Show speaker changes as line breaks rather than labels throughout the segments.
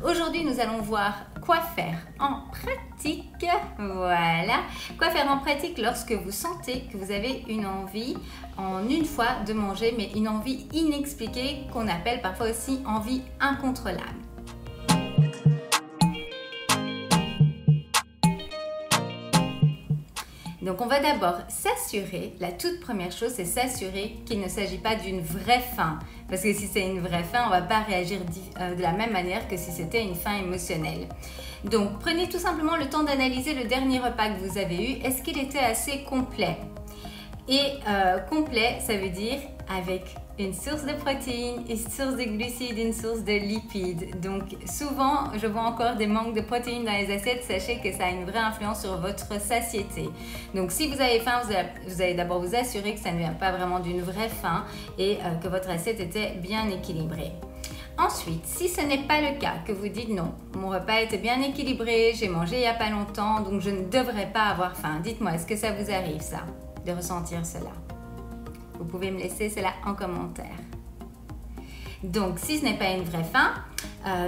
Aujourd'hui, nous allons voir quoi faire en pratique. Voilà, quoi faire en pratique lorsque vous sentez que vous avez une envie en une fois de manger, mais une envie inexpliquée qu'on appelle parfois aussi envie incontrôlable. Donc on va d'abord s'assurer, la toute première chose c'est s'assurer qu'il ne s'agit pas d'une vraie faim. Parce que si c'est une vraie faim, on ne va pas réagir de la même manière que si c'était une faim émotionnelle. Donc prenez tout simplement le temps d'analyser le dernier repas que vous avez eu. Est-ce qu'il était assez complet? Et complet, ça veut dire avec une source de protéines, une source de glucides, une source de lipides. Donc souvent, je vois encore des manques de protéines dans les assiettes. Sachez que ça a une vraie influence sur votre satiété. Donc si vous avez faim, vous allez d'abord vous assurer que ça ne vient pas vraiment d'une vraie faim et que votre assiette était bien équilibrée. Ensuite, si ce n'est pas le cas, que vous dites non, mon repas était bien équilibré, j'ai mangé il n'y a pas longtemps, donc je ne devrais pas avoir faim. Dites-moi, est-ce que ça vous arrive ça, de ressentir cela? Vous pouvez me laisser cela en commentaire. Donc, si ce n'est pas une vraie faim,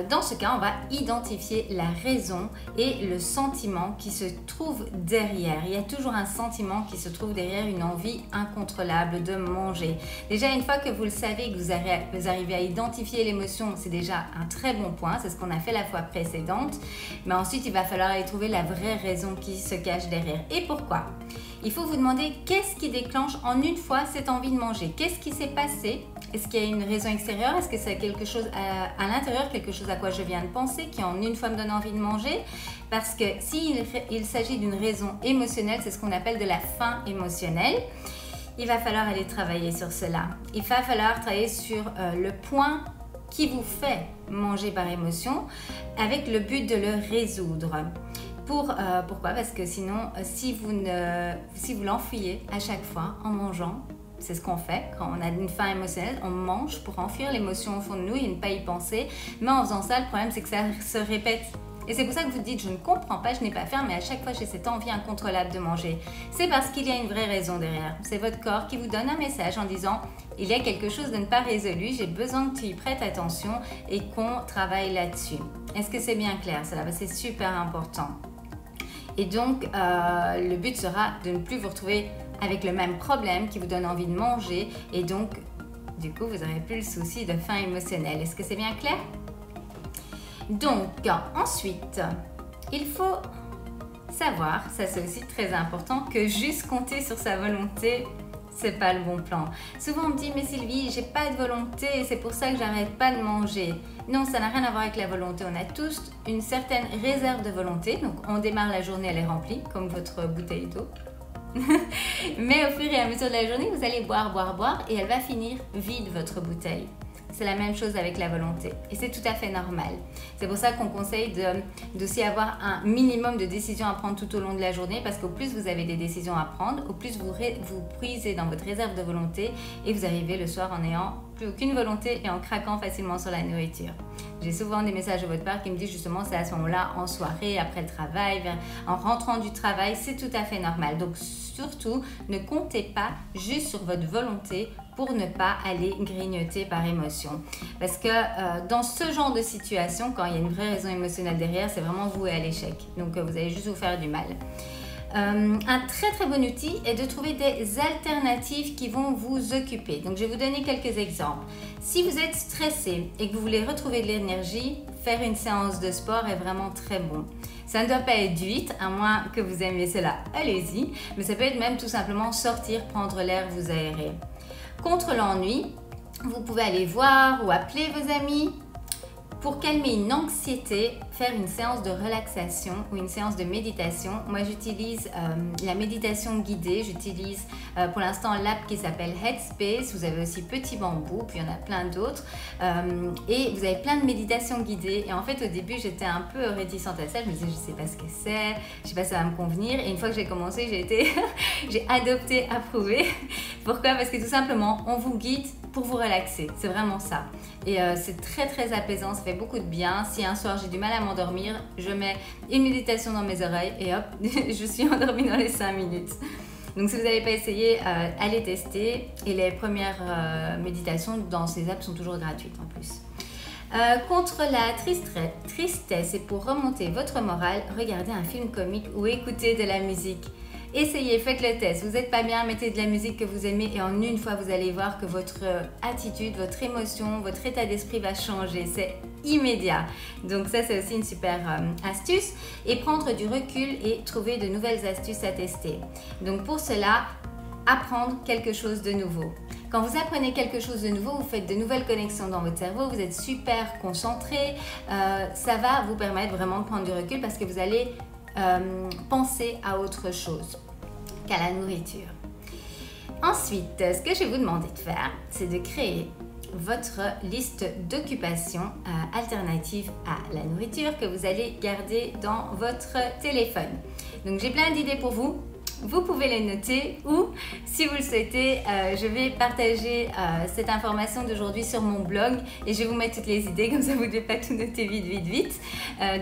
dans ce cas, on va identifier la raison et le sentiment qui se trouve derrière. Il y a toujours un sentiment qui se trouve derrière une envie incontrôlable de manger. Déjà, une fois que vous le savez, que vous arrivez à identifier l'émotion, c'est déjà un très bon point. C'est ce qu'on a fait la fois précédente. Mais ensuite, il va falloir aller trouver la vraie raison qui se cache derrière. Et pourquoi? Il faut vous demander qu'est-ce qui déclenche en une fois cette envie de manger. Qu'est-ce qui s'est passé? Est-ce qu'il y a une raison extérieure? Est-ce que c'est quelque chose à l'intérieur, quelque chose à quoi je viens de penser, qui en une fois me donne envie de manger? Parce que s'il s'agit d'une raison émotionnelle, c'est ce qu'on appelle de la faim émotionnelle. Il va falloir aller travailler sur cela. Il va falloir travailler sur le point qui vous fait manger par émotion avec le but de le résoudre. Pourquoi? Parce que sinon, si vous l'enfuyez à chaque fois en mangeant, c'est ce qu'on fait quand on a une faim émotionnelle, on mange pour enfuir l'émotion au fond de nous et ne pas y penser. Mais en faisant ça, le problème c'est que ça se répète. Et c'est pour ça que vous dites, je ne comprends pas, je n'ai pas faim, mais à chaque fois j'ai cette envie incontrôlable de manger. C'est parce qu'il y a une vraie raison derrière. C'est votre corps qui vous donne un message en disant, il y a quelque chose de ne pas résolu, j'ai besoin que tu y prêtes attention et qu'on travaille là-dessus. Est-ce que c'est bien clair cela? C'est super important. Et donc, le but sera de ne plus vous retrouver avec le même problème qui vous donne envie de manger et donc, du coup, vous n'aurez plus le souci de faim émotionnelle. Est-ce que c'est bien clair? Donc, ensuite, il faut savoir, ça c'est aussi très important, que juste compter sur sa volonté, c'est pas le bon plan. Souvent on me dit, mais Sylvie, j'ai pas de volonté et c'est pour ça que j'arrête pas de manger. Non, ça n'a rien à voir avec la volonté. On a tous une certaine réserve de volonté. Donc on démarre la journée, elle est remplie, comme votre bouteille d'eau. Mais au fur et à mesure de la journée, vous allez boire, boire, boire et elle va finir vide, votre bouteille. C'est la même chose avec la volonté et c'est tout à fait normal. C'est pour ça qu'on conseille d'aussi avoir un minimum de décisions à prendre tout au long de la journée parce qu'au plus vous avez des décisions à prendre, au plus vous puisez dans votre réserve de volonté et vous arrivez le soir en n'ayant plus aucune volonté et en craquant facilement sur la nourriture. J'ai souvent des messages de votre part qui me disent justement c'est à ce moment-là, en soirée, après le travail, en rentrant du travail, c'est tout à fait normal. Donc surtout, ne comptez pas juste sur votre volonté pour ne pas aller grignoter par émotion. Parce que dans ce genre de situation, quand il y a une vraie raison émotionnelle derrière, c'est vraiment voué à l'échec. Donc vous allez juste vous faire du mal. Un très très bon outil est de trouver des alternatives qui vont vous occuper. Donc je vais vous donner quelques exemples. Si vous êtes stressé et que vous voulez retrouver de l'énergie, faire une séance de sport est vraiment très bon. Ça ne doit pas être vite, à moins que vous aimiez cela, allez-y. Mais ça peut être même tout simplement sortir, prendre l'air, vous aérer. Contre l'ennui, vous pouvez aller voir ou appeler vos amis. Pour calmer une anxiété, faire une séance de relaxation ou une séance de méditation. Moi, j'utilise la méditation guidée. J'utilise pour l'instant l'app qui s'appelle Headspace. Vous avez aussi Petit Bambou, puis il y en a plein d'autres. Et vous avez plein de méditations guidées. Et en fait, au début, j'étais un peu réticente à ça. Je me disais, je ne sais pas ce que c'est, je ne sais pas si ça va me convenir. Et une fois que j'ai commencé, j'ai adopté, approuvé. Pourquoi? Parce que tout simplement, on vous guide pour vous relaxer. C'est vraiment ça. Et c'est très très apaisant, ça fait beaucoup de bien. Si un soir j'ai du mal à m'endormir, je mets une méditation dans mes oreilles et hop, je suis endormie dans les 5 minutes. Donc si vous n'avez pas essayé, allez tester. Et les premières méditations dans ces apps sont toujours gratuites en plus. Contre la tristesse et pour remonter votre morale, regardez un film comique ou écoutez de la musique. Essayez, faites le test. Vous n'êtes pas bien, mettez de la musique que vous aimez et en une fois, vous allez voir que votre attitude, votre émotion, votre état d'esprit va changer. C'est immédiat. Donc ça, c'est aussi une super astuce. Et prendre du recul et trouver de nouvelles astuces à tester. Donc pour cela, apprendre quelque chose de nouveau. Quand vous apprenez quelque chose de nouveau, vous faites de nouvelles connexions dans votre cerveau, vous êtes super concentré. Ça va vous permettre vraiment de prendre du recul parce que vous allez penser à autre chose qu'à la nourriture. Ensuite, ce que je vais vous demander de faire, c'est de créer votre liste d'occupations alternatives à la nourriture que vous allez garder dans votre téléphone. Donc, j'ai plein d'idées pour vous. Vous pouvez les noter ou, si vous le souhaitez, je vais partager cette information d'aujourd'hui sur mon blog et je vais vous mettre toutes les idées, comme ça vous ne devez pas tout noter vite.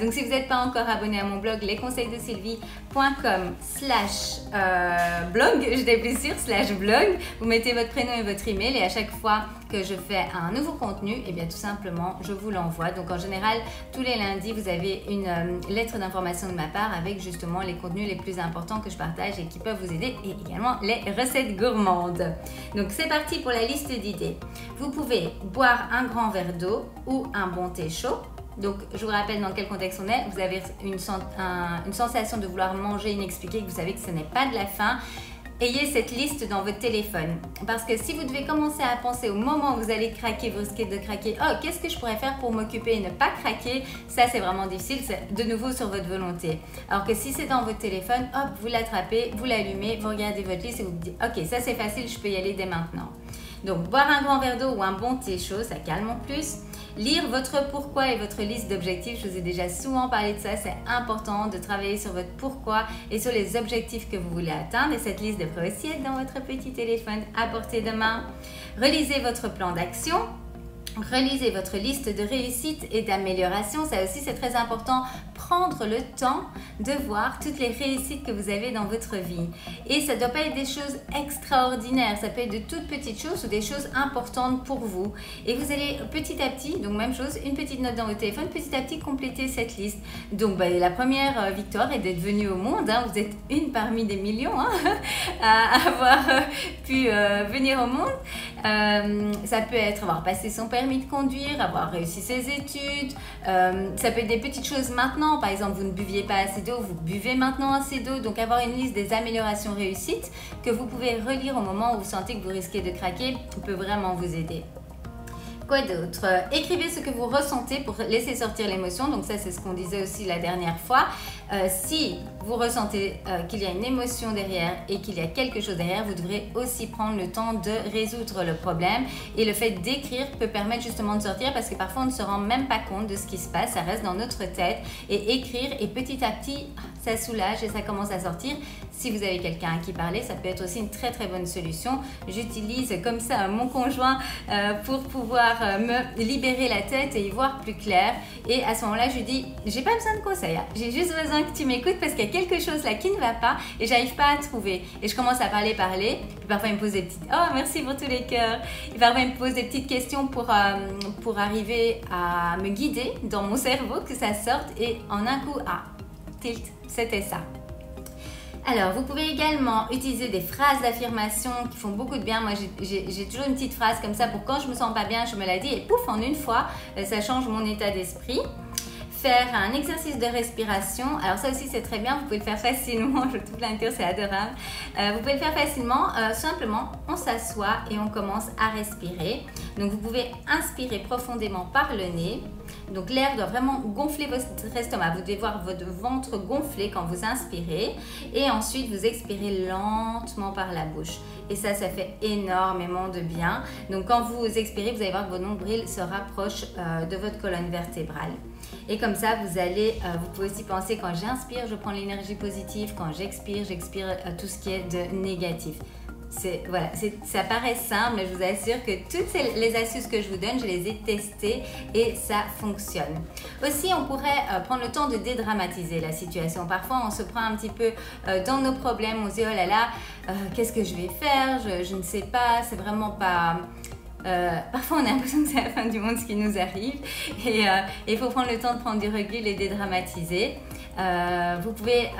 Donc si vous n'êtes pas encore abonné à mon blog, lesconseilsdesylvie.com/blog, je n'étais plus sûre, /blog, vous mettez votre prénom et votre email et à chaque fois que je fais un nouveau contenu, et bien tout simplement, je vous l'envoie. Donc en général, tous les lundis, vous avez une lettre d'information de ma part avec justement les contenus les plus importants que je partage et qui peuvent vous aider et également les recettes gourmandes. Donc c'est parti pour la liste d'idées. Vous pouvez boire un grand verre d'eau ou un bon thé chaud. Donc je vous rappelle dans quel contexte on est. Vous avez une sensation de vouloir manger inexpliquée, que vous savez que ce n'est pas de la faim. Ayez cette liste dans votre téléphone parce que si vous devez commencer à penser au moment où vous allez craquer, vous risquez de craquer. Oh, qu'est-ce que je pourrais faire pour m'occuper et ne pas craquer? Ça, c'est vraiment difficile. C'est de nouveau sur votre volonté. Alors que si c'est dans votre téléphone, hop, vous l'attrapez, vous l'allumez, vous regardez votre liste et vous vous dites, ok, ça c'est facile, je peux y aller dès maintenant. Donc, boire un grand verre d'eau ou un bon thé chaud, ça calme en plus. Lire votre pourquoi et votre liste d'objectifs. Je vous ai déjà souvent parlé de ça. C'est important de travailler sur votre pourquoi et sur les objectifs que vous voulez atteindre. Et cette liste devrait aussi être dans votre petit téléphone à portée de main. Relisez votre plan d'action. Relisez votre liste de réussite et d'amélioration. Ça aussi, c'est très important. Prendre le temps de voir toutes les réussites que vous avez dans votre vie. Et ça ne doit pas être des choses extraordinaires. Ça peut être de toutes petites choses ou des choses importantes pour vous. Et vous allez petit à petit, donc même chose, une petite note dans votre téléphone, petit à petit compléter cette liste. Donc la première victoire est d'être venu au monde. Vous êtes une parmi des millions à avoir pu venir au monde. Ça peut être avoir passé son permis de conduire, avoir réussi ses études. Ça peut être des petites choses maintenant. Par exemple, vous ne buviez pas assez d'eau, vous buvez maintenant assez d'eau. Donc, avoir une liste des améliorations réussites que vous pouvez relire au moment où vous sentez que vous risquez de craquer peut vraiment vous aider. Quoi d'autre? Écrivez ce que vous ressentez pour laisser sortir l'émotion. Donc ça, c'est ce qu'on disait aussi la dernière fois. Si vous ressentez qu'il y a une émotion derrière et qu'il y a quelque chose derrière, vous devrez aussi prendre le temps de résoudre le problème. Et le fait d'écrire peut permettre justement de sortir parce que parfois on ne se rend même pas compte de ce qui se passe. Ça reste dans notre tête. Et écrire, et petit à petit, ça soulage et ça commence à sortir. Si vous avez quelqu'un à qui parler, ça peut être aussi une très très bonne solution. J'utilise comme ça mon conjoint pour pouvoir me libérer la tête et y voir plus clair. Et à ce moment-là, je lui dis, j'ai pas besoin de conseils, j'ai juste besoin que tu m'écoutes parce qu'il y a quelque chose là qui ne va pas et j'arrive pas à trouver. Et je commence à parler. Puis parfois il me pose des petites, oh merci pour tous les cœurs. Et parfois il me pose des petites questions pour arriver à me guider dans mon cerveau, que ça sorte et en un coup, tilt, c'était ça. Alors, vous pouvez également utiliser des phrases d'affirmation qui font beaucoup de bien. Moi, j'ai toujours une petite phrase comme ça pour quand je me sens pas bien, je me la dis et pouf, en une fois, ça change mon état d'esprit. Faire un exercice de respiration. Alors ça aussi c'est très bien, vous pouvez le faire facilement, je trouve plein de cœur, c'est adorable. Vous pouvez le faire facilement, simplement on s'assoit et on commence à respirer. Donc vous pouvez inspirer profondément par le nez. Donc l'air doit vraiment gonfler votre estomac, vous devez voir votre ventre gonfler quand vous inspirez et ensuite vous expirez lentement par la bouche. Et ça fait énormément de bien. Donc quand vous expirez, vous allez voir que votre nombril se rapproche de votre colonne vertébrale. Et comme ça, vous pouvez aussi penser quand j'inspire, je prends l'énergie positive, quand j'expire tout ce qui est de négatif. Voilà, ça paraît simple, mais je vous assure que toutes les astuces que je vous donne, je les ai testées et ça fonctionne. Aussi, on pourrait prendre le temps de dédramatiser la situation. Parfois, on se prend un petit peu dans nos problèmes, on se dit « Oh là là, qu'est-ce que je vais faire? Je ne sais pas, c'est vraiment pas... » Parfois on a l'impression que c'est la fin du monde ce qui nous arrive et il faut prendre le temps de prendre du recul et dédramatiser. Vous pouvez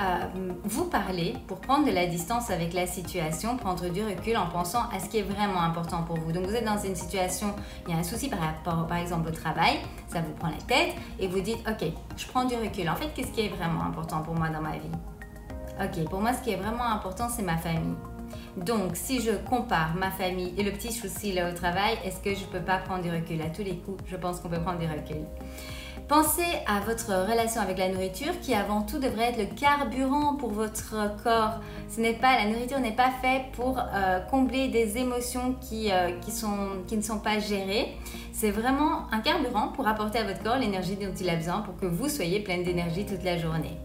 vous parler pour prendre de la distance avec la situation, prendre du recul en pensant à ce qui est vraiment important pour vous. Donc vous êtes dans une situation, il y a un souci par rapport par exemple au travail, ça vous prend la tête et vous dites ok, je prends du recul. En fait, qu'est-ce qui est vraiment important pour moi dans ma vie? Ok, pour moi ce qui est vraiment important c'est ma famille. Donc, si je compare ma famille et le petit souci là au travail, est-ce que je ne peux pas prendre du recul? À tous les coups, je pense qu'on peut prendre du recul. Pensez à votre relation avec la nourriture qui avant tout devrait être le carburant pour votre corps. La nourriture n'est pas faite pour combler des émotions qui ne sont pas gérées. C'est vraiment un carburant pour apporter à votre corps l'énergie dont il a besoin pour que vous soyez pleine d'énergie toute la journée.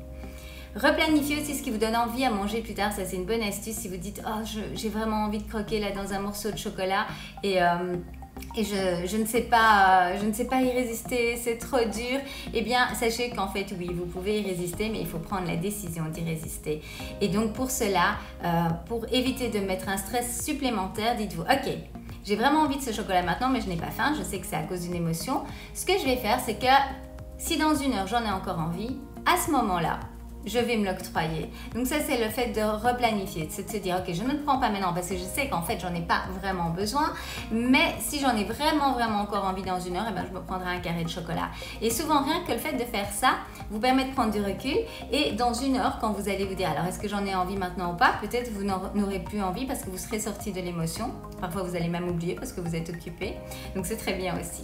Replanifiez aussi ce qui vous donne envie à manger plus tard, ça c'est une bonne astuce. Si vous dites oh j'ai vraiment envie de croquer là dans un morceau de chocolat et je ne sais pas y résister, c'est trop dur, eh bien sachez qu'en fait oui vous pouvez y résister mais il faut prendre la décision d'y résister. Et donc pour cela, pour éviter de mettre un stress supplémentaire, dites-vous ok, j'ai vraiment envie de ce chocolat maintenant mais je n'ai pas faim, je sais que c'est à cause d'une émotion. Ce que je vais faire c'est que si dans une heure j'en ai encore envie, à ce moment-là je vais me l'octroyer. Donc ça c'est le fait de replanifier, c'est de se dire ok je ne le prends pas maintenant parce que je sais qu'en fait j'en ai pas vraiment besoin, mais si j'en ai vraiment encore envie dans une heure, eh ben, je me prendrai un carré de chocolat. Et souvent rien que le fait de faire ça vous permet de prendre du recul et dans une heure quand vous allez vous dire alors est-ce que j'en ai envie maintenant ou pas, peut-être vous n'aurez plus envie parce que vous serez sorti de l'émotion, parfois vous allez même oublier parce que vous êtes occupé, donc c'est très bien aussi.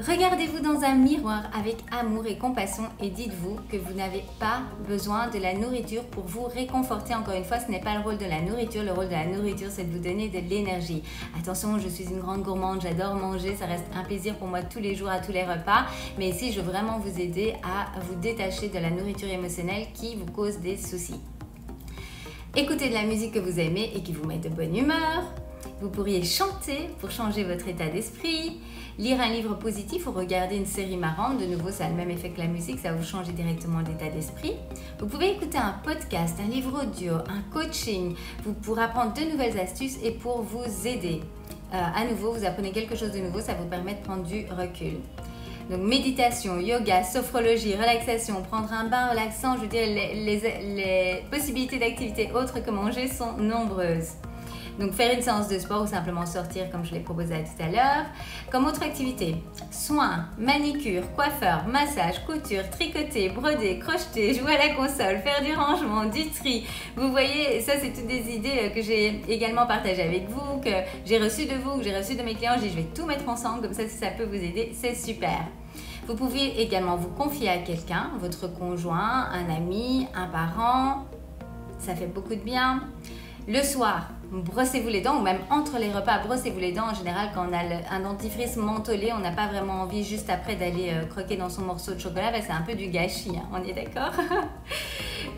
Regardez-vous dans un miroir avec amour et compassion et dites-vous que vous n'avez pas besoin de la nourriture pour vous réconforter. Encore une fois, ce n'est pas le rôle de la nourriture. Le rôle de la nourriture, c'est de vous donner de l'énergie. Attention, je suis une grande gourmande, j'adore manger, ça reste un plaisir pour moi tous les jours, à tous les repas. Mais ici, je veux vraiment vous aider à vous détacher de la nourriture émotionnelle qui vous cause des soucis. Écoutez de la musique que vous aimez et qui vous met de bonne humeur. Vous pourriez chanter pour changer votre état d'esprit, lire un livre positif ou regarder une série marrante. De nouveau, ça a le même effet que la musique, ça va vous changer directement d'état d'esprit. Vous pouvez écouter un podcast, un livre audio, un coaching, pour apprendre de nouvelles astuces et pour vous aider. À nouveau, vous apprenez quelque chose de nouveau, ça vous permet de prendre du recul. Donc méditation, yoga, sophrologie, relaxation, prendre un bain relaxant, je veux dire les possibilités d'activités autres que manger sont nombreuses. Donc faire une séance de sport ou simplement sortir comme je l'ai proposé tout à l'heure. Comme autre activité, soins, manicure, coiffeur, massage, couture, tricoter, broder, crocheter, jouer à la console, faire du rangement, du tri. Vous voyez, ça c'est toutes des idées que j'ai également partagées avec vous, que j'ai reçues de vous, que j'ai reçues de mes clients. Je dis je vais tout mettre ensemble, comme ça si ça peut vous aider, c'est super. Vous pouvez également vous confier à quelqu'un, votre conjoint, un ami, un parent. Ça fait beaucoup de bien. Le soir, brossez-vous les dents ou même entre les repas, brossez-vous les dents. En général, quand on a un dentifrice mentholé, on n'a pas vraiment envie juste après d'aller croquer dans son morceau de chocolat. C'est un peu du gâchis, hein, on est d'accord?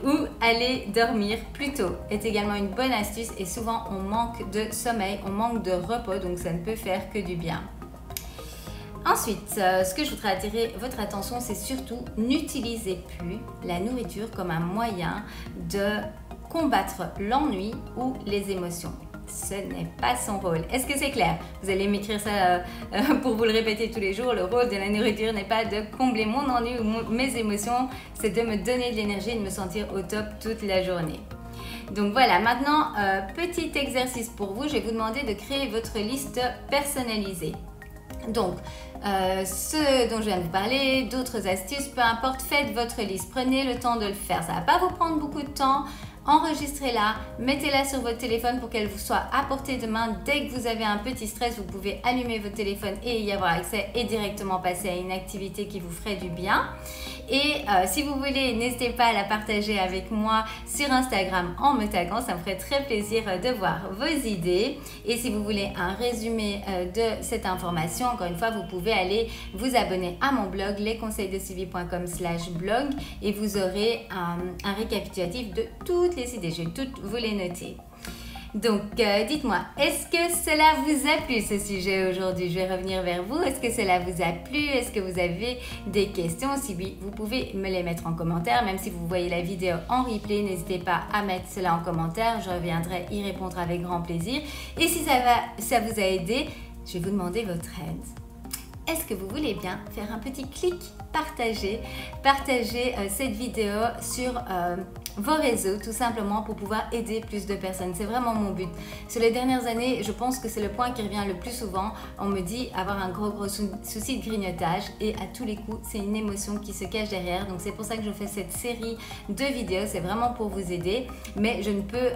Ou aller dormir plus tôt est également une bonne astuce et souvent on manque de sommeil, on manque de repos, donc ça ne peut faire que du bien. Ensuite, ce que je voudrais attirer votre attention, c'est surtout n'utilisez plus la nourriture comme un moyen de combattre l'ennui ou les émotions. Ce n'est pas son rôle. Est-ce que c'est clair? Vous allez m'écrire ça pour vous le répéter tous les jours. Le rôle de la nourriture n'est pas de combler mon ennui ou mes émotions, c'est de me donner de l'énergie et de me sentir au top toute la journée. Donc voilà, maintenant, petit exercice pour vous. Je vais vous demander de créer votre liste personnalisée. Donc, ce dont je viens de vous parler, d'autres astuces, peu importe, faites votre liste. Prenez le temps de le faire. Ça ne va pas vous prendre beaucoup de temps. Enregistrez-la, mettez-la sur votre téléphone pour qu'elle vous soit à portée de main. Dès que vous avez un petit stress, vous pouvez allumer votre téléphone et y avoir accès et directement passer à une activité qui vous ferait du bien. Et si vous voulez, n'hésitez pas à la partager avec moi sur Instagram en me taguant, ça me ferait très plaisir de voir vos idées. Et si vous voulez un résumé de cette information, encore une fois, vous pouvez aller vous abonner à mon blog lesconseilsdesuivi.com/blog et vous aurez un récapitulatif de toutes les idées. Je vais toutes vous les noter. Donc, dites-moi, est-ce que cela vous a plu ce sujet aujourd'hui? Je vais revenir vers vous. Est-ce que cela vous a plu? Est-ce que vous avez des questions? Si oui, vous pouvez me les mettre en commentaire. Même si vous voyez la vidéo en replay, n'hésitez pas à mettre cela en commentaire. Je reviendrai y répondre avec grand plaisir. Et si ça vous a aidé, je vais vous demander votre aide. Est-ce que vous voulez bien faire un petit clic, partager cette vidéo sur vos réseaux, tout simplement pour pouvoir aider plus de personnes. C'est vraiment mon but. Sur les dernières années, je pense que c'est le point qui revient le plus souvent. On me dit avoir un gros souci de grignotage et à tous les coups, c'est une émotion qui se cache derrière. Donc c'est pour ça que je fais cette série de vidéos. C'est vraiment pour vous aider, mais je ne peux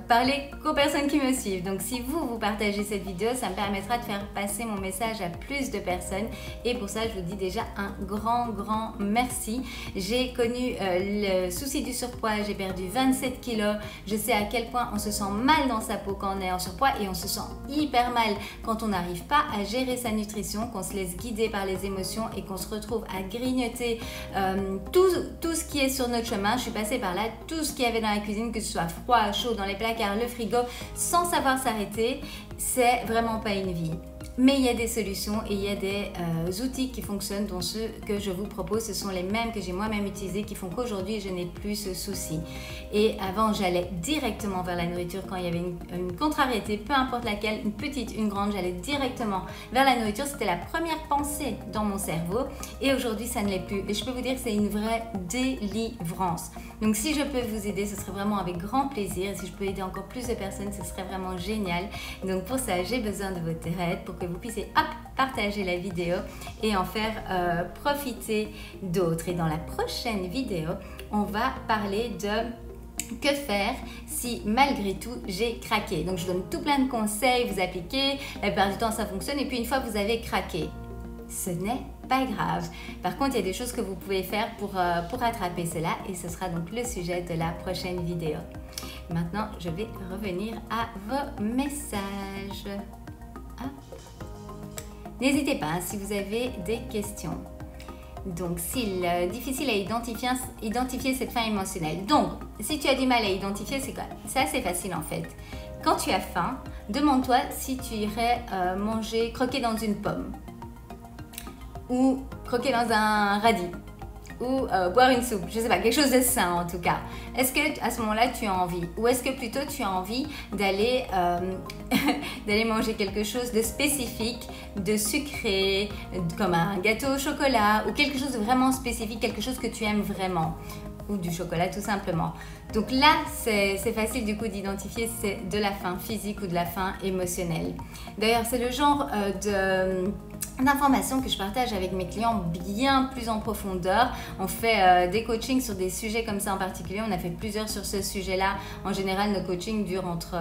parler qu'aux personnes qui me suivent. Donc si vous partagez cette vidéo, ça me permettra de faire passer mon message à plus de personnes et pour ça, je vous dis déjà un grand merci. J'ai connu le souci du surpoids. J'ai perdu 27 kilos. Je sais à quel point on se sent mal dans sa peau quand on est en surpoids et on se sent hyper mal quand on n'arrive pas à gérer sa nutrition, qu'on se laisse guider par les émotions et qu'on se retrouve à grignoter tout ce qui est sur notre chemin. Je suis passée par là, tout ce qu'il y avait dans la cuisine, que ce soit froid, chaud, dans les placards, le frigo, sans savoir s'arrêter. C'est vraiment pas une vie. Mais il y a des solutions et il y a des outils qui fonctionnent, dont ceux que je vous propose, ce sont les mêmes que j'ai moi-même utilisés, qui font qu'aujourd'hui je n'ai plus ce souci. Et avant, j'allais directement vers la nourriture quand il y avait une contrariété, peu importe laquelle, une petite, une grande, j'allais directement vers la nourriture. C'était la première pensée dans mon cerveau et aujourd'hui ça ne l'est plus. Et je peux vous dire que c'est une vraie délivrance. Donc si je peux vous aider, ce serait vraiment avec grand plaisir. Et si je peux aider encore plus de personnes, ce serait vraiment génial. Donc pour ça, j'ai besoin de votre aide pour que vous puissiez partager la vidéo et en faire profiter d'autres. Et dans la prochaine vidéo, on va parler de que faire si malgré tout j'ai craqué. Donc je donne tout plein de conseils, vous appliquez, la plupart du temps ça fonctionne et puis une fois que vous avez craqué, ce n'est pas grave. Par contre, il y a des choses que vous pouvez faire pour rattraper cela et ce sera donc le sujet de la prochaine vidéo. Maintenant, je vais revenir à vos messages. N'hésitez pas si vous avez des questions. Donc, s'il est difficile à identifier cette faim émotionnelle. Donc, si tu as du mal à identifier, c'est quoi? C'est assez facile en fait. Quand tu as faim, demande-toi si tu irais croquer dans une pomme ou croquer dans un radis ou boire une soupe, je sais pas, quelque chose de sain en tout cas. Est-ce que à ce moment-là tu as envie ou est-ce que plutôt tu as envie d'aller manger quelque chose de spécifique, de sucré, comme un gâteau au chocolat ou quelque chose de vraiment spécifique, quelque chose que tu aimes vraiment ou du chocolat tout simplement. Donc là, c'est facile du coup d'identifier si c'est de la faim physique ou de la faim émotionnelle. D'ailleurs, c'est le genre d'informations que je partage avec mes clients bien plus en profondeur. On fait des coachings sur des sujets comme ça en particulier. On a fait plusieurs sur ce sujet-là. En général, nos coachings durent entre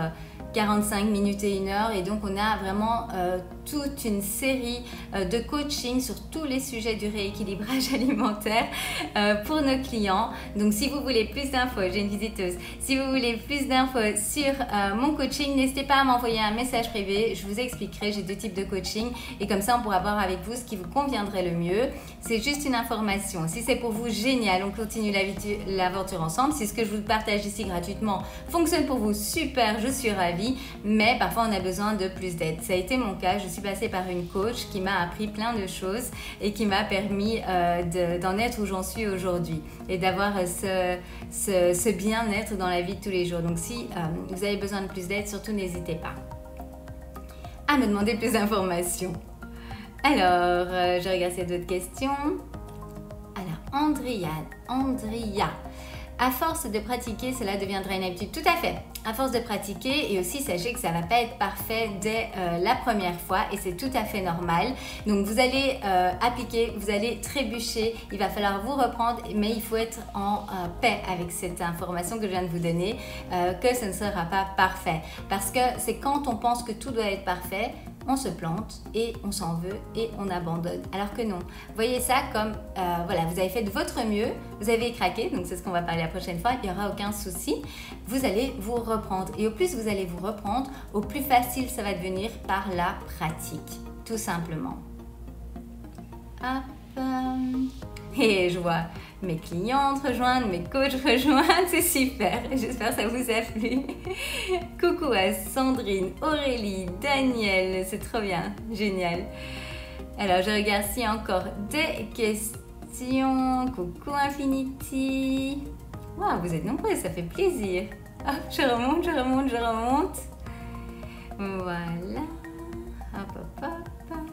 45 minutes et 1 heure et donc on a vraiment toute une série de coachings sur tous les sujets du rééquilibrage alimentaire pour nos clients. Donc si vous voulez plus d'infos, j'ai une visiteuse, si vous voulez plus d'infos sur mon coaching, n'hésitez pas à m'envoyer un message privé, je vous expliquerai, j'ai 2 types de coaching et comme ça on pourra voir avec vous ce qui vous conviendrait le mieux. C'est juste une information, si c'est pour vous, génial, on continue l'aventure ensemble. Si ce que je vous partage ici gratuitement fonctionne pour vous, super, je suis ravie. Mais parfois on a besoin de plus d'aide. Ça a été mon cas, je suis passée par une coach qui m'a appris plein de choses et qui m'a permis d'en être où j'en suis aujourd'hui et d'avoir ce bien-être dans la vie de tous les jours. Donc si vous avez besoin de plus d'aide, surtout n'hésitez pas à me demander plus d'informations. Alors, je regarde s'il y a d'autres questions. Alors, Andrea. À force de pratiquer, cela deviendra une habitude. Tout à fait. À force de pratiquer et aussi sachez que ça ne va pas être parfait dès la première fois et c'est tout à fait normal. Donc vous allez appliquer, vous allez trébucher, il va falloir vous reprendre mais il faut être en paix avec cette information que je viens de vous donner, que ce ne sera pas parfait. Parce que c'est quand on pense que tout doit être parfait, on se plante et on s'en veut et on abandonne. Alors que non. Voyez ça comme, voilà, vous avez fait de votre mieux, vous avez craqué, donc c'est ce qu'on va parler la prochaine fois, il n'y aura aucun souci. Vous allez vous reprendre. Et au plus vous allez vous reprendre, au plus facile ça va devenir par la pratique, tout simplement. Hop. Et je vois mes clientes rejoindre, mes coachs rejoindre, c'est super. J'espère que ça vous a plu. Coucou à Sandrine, Aurélie, Daniel, c'est trop bien, génial. Alors je regarde s'il y a encore des questions. Coucou Infinity. Wow, vous êtes nombreux, ça fait plaisir. Hop, je remonte. Voilà. Hop, hop, hop.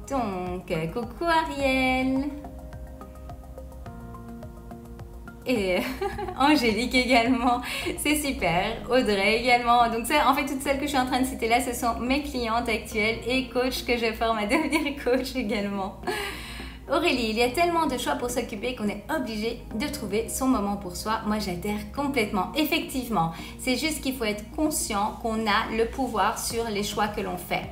Donc, coucou Ariel. Et Angélique également, c'est super. Audrey également. Donc ça, en fait, toutes celles que je suis en train de citer là, ce sont mes clientes actuelles et coachs que je forme à devenir coach également. Aurélie, il y a tellement de choix pour s'occuper qu'on est obligé de trouver son moment pour soi. Moi, j'adhère complètement. Effectivement, c'est juste qu'il faut être conscient qu'on a le pouvoir sur les choix que l'on fait.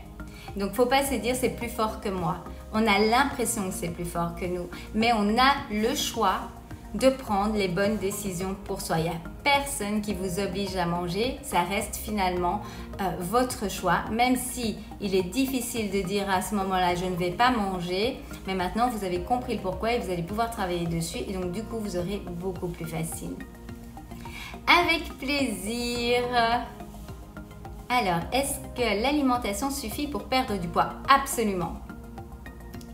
Donc, faut pas se dire c'est plus fort que moi. On a l'impression que c'est plus fort que nous, mais on a le choix de prendre les bonnes décisions pour soi. Il n'y a personne qui vous oblige à manger, ça reste finalement votre choix, même si il est difficile de dire à ce moment-là je ne vais pas manger, mais maintenant vous avez compris le pourquoi et vous allez pouvoir travailler dessus et donc du coup vous aurez beaucoup plus facile. Avec plaisir. Alors, est-ce que l'alimentation suffit pour perdre du poids? Absolument.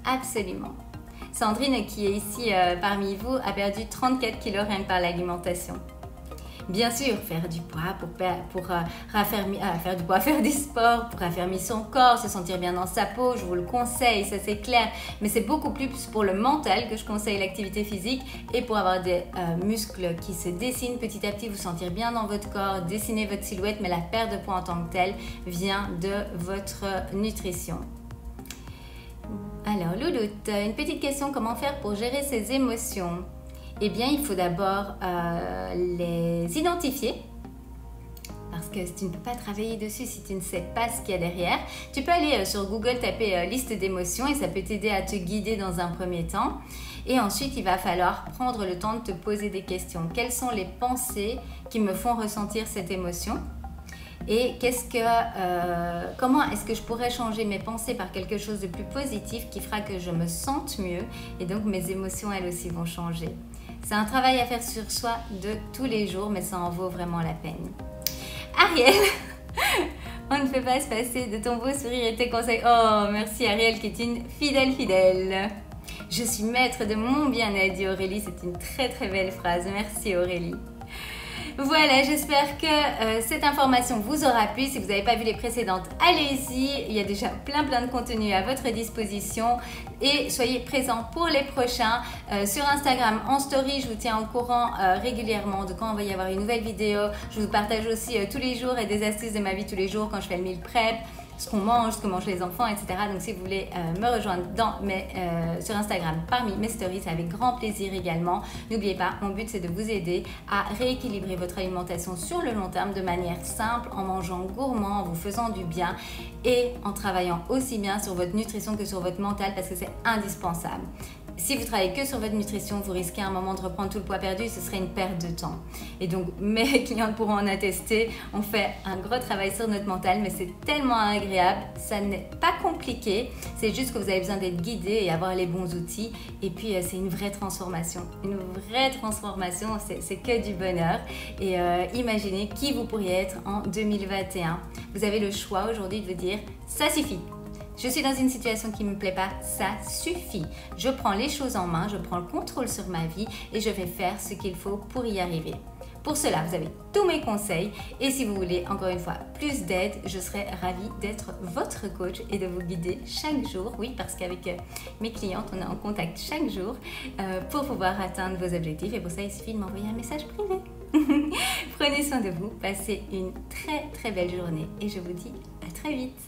Absolument. Sandrine, qui est ici parmi vous, a perdu 34 kilos rien que par l'alimentation. Bien sûr, faire du poids faire du poids, faire du sport, pour raffermir son corps, se sentir bien dans sa peau, je vous le conseille, ça c'est clair. Mais c'est beaucoup plus pour le mental que je conseille l'activité physique et pour avoir des muscles qui se dessinent petit à petit, vous sentir bien dans votre corps, dessiner votre silhouette, mais la perte de poids en tant que telle vient de votre nutrition. Alors, Louloute, une petite question, comment faire pour gérer ses émotions? Eh bien, il faut d'abord les identifier. Parce que tu ne peux pas travailler dessus si tu ne sais pas ce qu'il y a derrière. Tu peux aller sur Google, taper liste d'émotions et ça peut t'aider à te guider dans un premier temps. Et ensuite, il va falloir prendre le temps de te poser des questions. Quelles sont les pensées qui me font ressentir cette émotion? Et comment est-ce que je pourrais changer mes pensées par quelque chose de plus positif qui fera que je me sente mieux et donc mes émotions elles aussi vont changer. C'est un travail à faire sur soi de tous les jours mais ça en vaut vraiment la peine. Ariel, on ne peut pas se passer de ton beau sourire et tes conseils. Oh merci Ariel qui est une fidèle. Je suis maître de mon bien-être, dit Aurélie, c'est une très très belle phrase. Merci Aurélie. Voilà, j'espère que cette information vous aura plu. Si vous n'avez pas vu les précédentes, allez-y. Il y a déjà plein de contenu à votre disposition. Et soyez présents pour les prochains. Sur Instagram, en story, je vous tiens au courant régulièrement de quand on va y avoir une nouvelle vidéo. Je vous partage aussi tous les jours des astuces de ma vie tous les jours quand je fais le meal prep, ce qu'on mange, ce que mangent les enfants, etc. Donc si vous voulez me rejoindre sur Instagram parmi mes stories, c'est avec grand plaisir également. N'oubliez pas, mon but c'est de vous aider à rééquilibrer votre alimentation sur le long terme de manière simple, en mangeant gourmand, en vous faisant du bien et en travaillant aussi bien sur votre nutrition que sur votre mental parce que c'est indispensable. Si vous travaillez que sur votre nutrition, vous risquez à un moment de reprendre tout le poids perdu et ce serait une perte de temps. Et donc, mes clientes pourront en attester. On fait un gros travail sur notre mental, mais c'est tellement agréable. Ça n'est pas compliqué. C'est juste que vous avez besoin d'être guidé et avoir les bons outils. Et puis, c'est une vraie transformation. Une vraie transformation, c'est que du bonheur. Et imaginez qui vous pourriez être en 2021. Vous avez le choix aujourd'hui de vous dire « ça suffit ». Je suis dans une situation qui ne me plaît pas, ça suffit. Je prends les choses en main, je prends le contrôle sur ma vie et je vais faire ce qu'il faut pour y arriver. Pour cela, vous avez tous mes conseils et si vous voulez encore une fois plus d'aide, je serai ravie d'être votre coach et de vous guider chaque jour. Oui, parce qu'avec mes clientes, on est en contact chaque jour pour pouvoir atteindre vos objectifs et pour ça, il suffit de m'envoyer un message privé. Prenez soin de vous, passez une très belle journée et je vous dis à très vite.